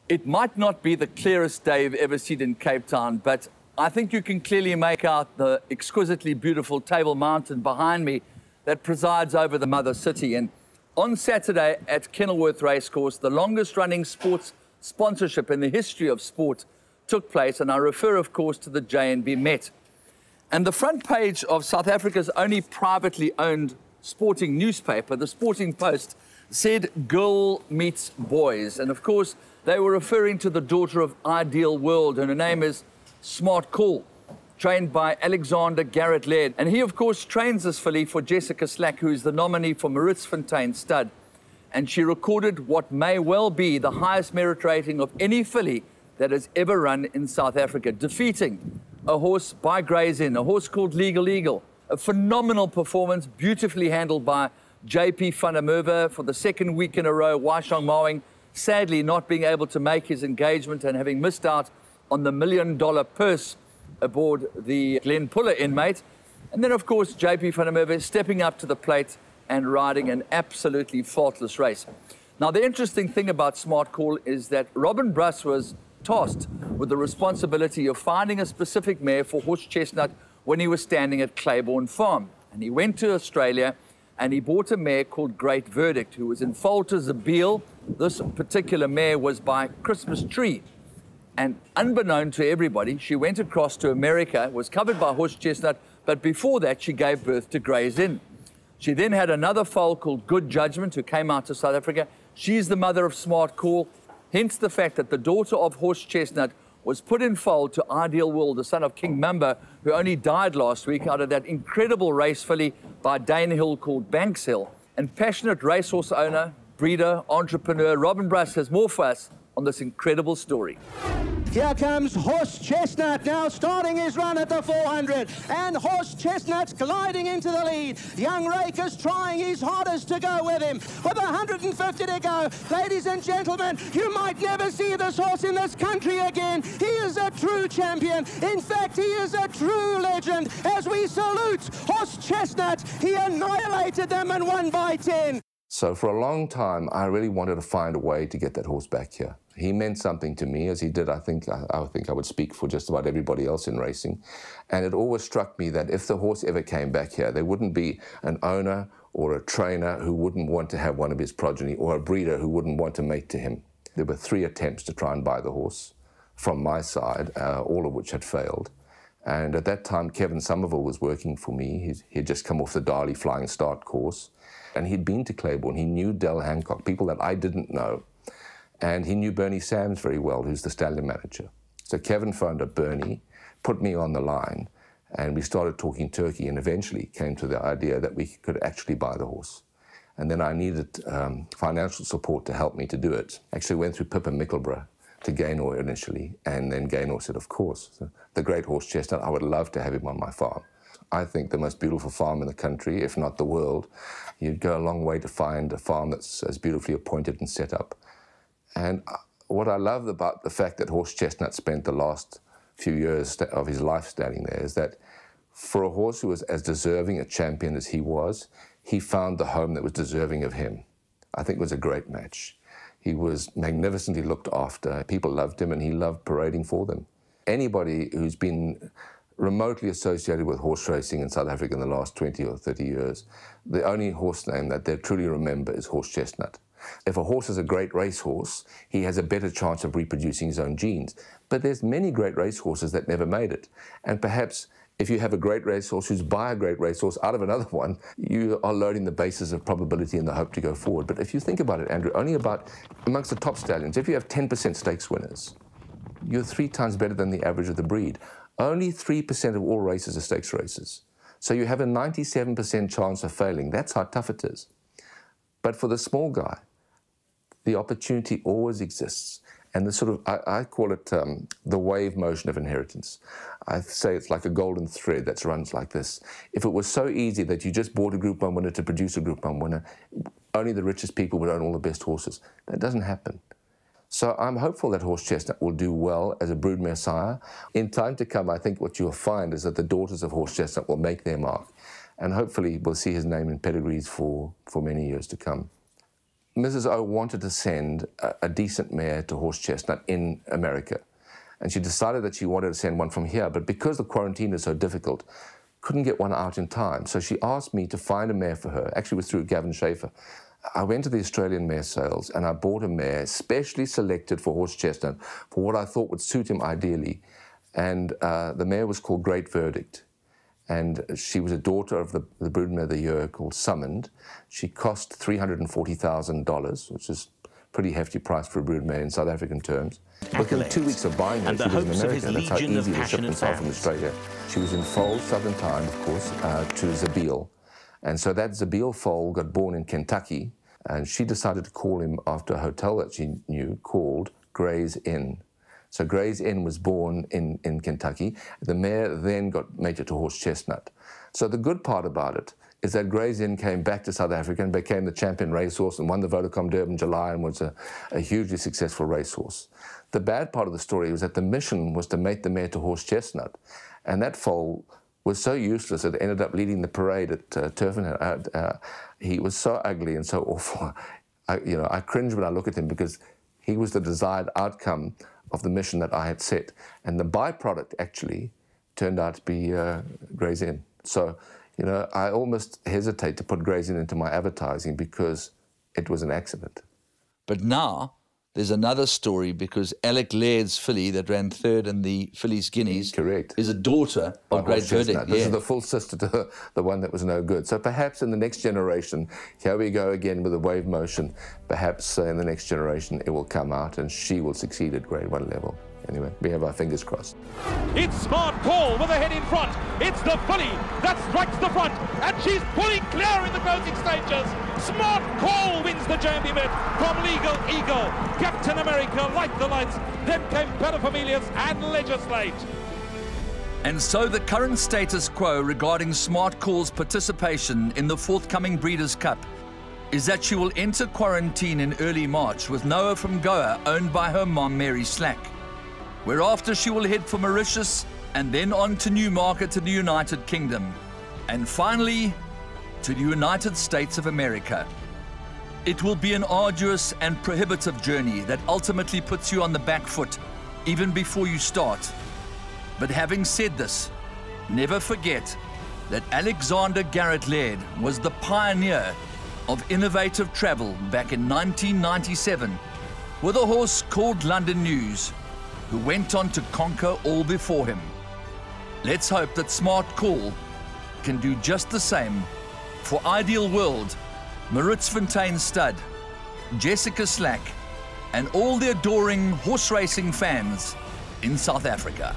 It might not be the clearest day you've ever seen in Cape Town, but I think you can clearly make out the exquisitely beautiful Table Mountain behind me that presides over the mother city. And on Saturday at Kenilworth Racecourse, the longest running sports sponsorship in the history of sport took place, and I refer, of course, to the J&B Met. And the front page of South Africa's only privately owned sporting newspaper, the Sporting Post, said girl meets boys. And of course, they were referring to the daughter of Ideal World, and her name is Smart Call, trained by Alexander Garrett Laird. And he, of course, trains this filly for Jessica Slack, who is the nominee for Maritzfontein Stud. And she recorded what may well be the highest merit rating of any filly that has ever run in South Africa, defeating a horse by Gray's Inn, a horse called Legal Eagle. A phenomenal performance, beautifully handled by JP van der Merwe for the second week in a row. Waishang Mawing, sadly not being able to make his engagement and having missed out on the $1 million purse aboard the Glen Puller inmate. And then, of course, JP van der Merwe stepping up to the plate and riding an absolutely faultless race. Now, the interesting thing about Smart Call is that Robin Bruss was tasked with the responsibility of finding a specific mare for Horse Chestnut when he was standing at Claiborne Farm. And he went to Australia and he bought a mare called Great Verdict, who was in foal to Zabeel. This particular mare was by Christmas Tree. And unbeknown to everybody, she went across to America, was covered by Horse Chestnut, but before that, she gave birth to Gray's Inn. She then had another foal called Good Judgment, who came out to South Africa. She's the mother of Smart Call, hence the fact that the daughter of Horse Chestnut was put in foal to Ideal World, the son of King Mamba, who only died last week out of that incredible race filly by Dane Hill called Banks Hill. And passionate racehorse owner, breeder, entrepreneur Robin Bruss has more for us on this incredible story. Here comes Horse Chestnut now starting his run at the 400, and Horse Chestnut's gliding into the lead. Young Raker's trying his hardest to go with him. With 150 to go, ladies and gentlemen, you might never see this horse in this country again. He is a true champion. In fact, he is a true legend. As we salute Horse Chestnut, he annihilated them and won by 10. So for a long time, I really wanted to find a way to get that horse back here. He meant something to me, as he did. I think I would speak for just about everybody else in racing. And it always struck me that if the horse ever came back here, there wouldn't be an owner or a trainer who wouldn't want to have one of his progeny, or a breeder who wouldn't want to mate to him. There were 3 attempts to try and buy the horse from my side, all of which had failed. And at that time, Kevin Somerville was working for me. He'd just come off the Darley Flying Start course. And he'd been to Claiborne. He knew Del Hancock, people that I didn't know. And he knew Bernie Sams very well, who's the stallion manager. So Kevin phoned up Bernie, put me on the line, and we started talking turkey, and eventually came to the idea that we could actually buy the horse. And then I needed financial support to help me to do it. Actually went through Pippa Mickleborough to Gaynor initially, and then Gaynor said, of course, so the great Horse Chestnut, I would love to have him on my farm. I think the most beautiful farm in the country, if not the world. You'd go a long way to find a farm that's as beautifully appointed and set up. And what I love about the fact that Horse Chestnut spent the last few years of his life standing there is that for a horse who was as deserving a champion as he was, he found the home that was deserving of him. I think it was a great match. He was magnificently looked after. People loved him, and he loved parading for them. Anybody who's been remotely associated with horse racing in South Africa in the last 20 or 30 years, the only horse name that they truly remember is Horse Chestnut. If a horse is a great racehorse, he has a better chance of reproducing his own genes. But there's many great racehorses that never made it. And perhaps if you have a great racehorse who's by a great racehorse out of another one, you are loading the basis of probability and the hope to go forward. But if you think about it, Andrew, only about, amongst the top stallions, if you have 10% stakes winners, you're 3 times better than the average of the breed. Only 3% of all races are stakes races. So you have a 97% chance of failing. That's how tough it is. But for the small guy, the opportunity always exists. And the sort of, I call it the wave motion of inheritance. I say it's like a golden thread that runs like this. If it was so easy that you just bought a Group 1 winner to produce a Group 1 winner, only the richest people would own all the best horses. That doesn't happen. So I'm hopeful that Horse Chestnut will do well as a broodmare sire. In time to come, I think what you'll find is that the daughters of Horse Chestnut will make their mark. And hopefully we'll see his name in pedigrees for many years to come. Mrs. O wanted to send a decent mare to Horse Chestnut in America. And she decided that she wanted to send one from here, but because the quarantine is so difficult, couldn't get one out in time. So she asked me to find a mare for her. Actually, it was through Gavin Schaefer. I went to the Australian mare sales and I bought a mare specially selected for Horse Chestnut for what I thought would suit him ideally. And the mare was called Great Verdict. And she was a daughter of the broodmare of the year called Summoned. She cost $340,000, which is a pretty hefty price for a broodmare in South African terms. Within 2 weeks of buying her, she was in America. That's how easy the shipments are from Australia. She was in foal, Southern Time, of course, to Zabeel. And so that Zabeel foal got born in Kentucky, and she decided to call him after a hotel that she knew called Gray's Inn. So Gray's Inn was born in Kentucky. The mare then got mated to Horse Chestnut. So the good part about it is that Gray's Inn came back to South Africa and became the champion racehorse and won the Vodacom Durban in July and was a hugely successful racehorse. The bad part of the story was that the mission was to mate the mare to Horse Chestnut. And that foal was so useless it ended up leading the parade at Turfin. He was so ugly and so awful. I cringe when I look at him because he was the desired outcome of the mission that I had set. And the byproduct actually turned out to be Gray's Inn. So, I almost hesitate to put Gray's Inn into my advertising because it was an accident. But now there's another story because Alec Laird's filly that ran third in the Fillies Guineas Correct. Is a daughter of Great Verdict. This is the full sister to the one that was no good. So perhaps in the next generation, here we go again with a wave motion, perhaps in the next generation it will come out and she will succeed at Grade 1 level. Anyway, we have our fingers crossed. It's Smart Call with a head in front. It's the filly that strikes the front, and she's pulling clear in the closing stages. Smart Call wins the Jambi bit from Legal Eagle. Captain America, Light the Lights, then came Paterfamilias and Legislate. And so the current status quo regarding Smart Call's participation in the forthcoming Breeders' Cup is that she will enter quarantine in early March with Noah from Goa, owned by her mom, Mary Slack. Whereafter she will head for Mauritius and then on to Newmarket in the United Kingdom, and finally to the United States of America. It will be an arduous and prohibitive journey that ultimately puts you on the back foot even before you start. But having said this, never forget that Alexander Garrett Laird was the pioneer of innovative travel back in 1997 with a horse called London News, who went on to conquer all before him. Let's hope that Smart Call can do just the same for Ideal World, Maritzfontein Stud, Jessica Slack, and all the adoring horse racing fans in South Africa.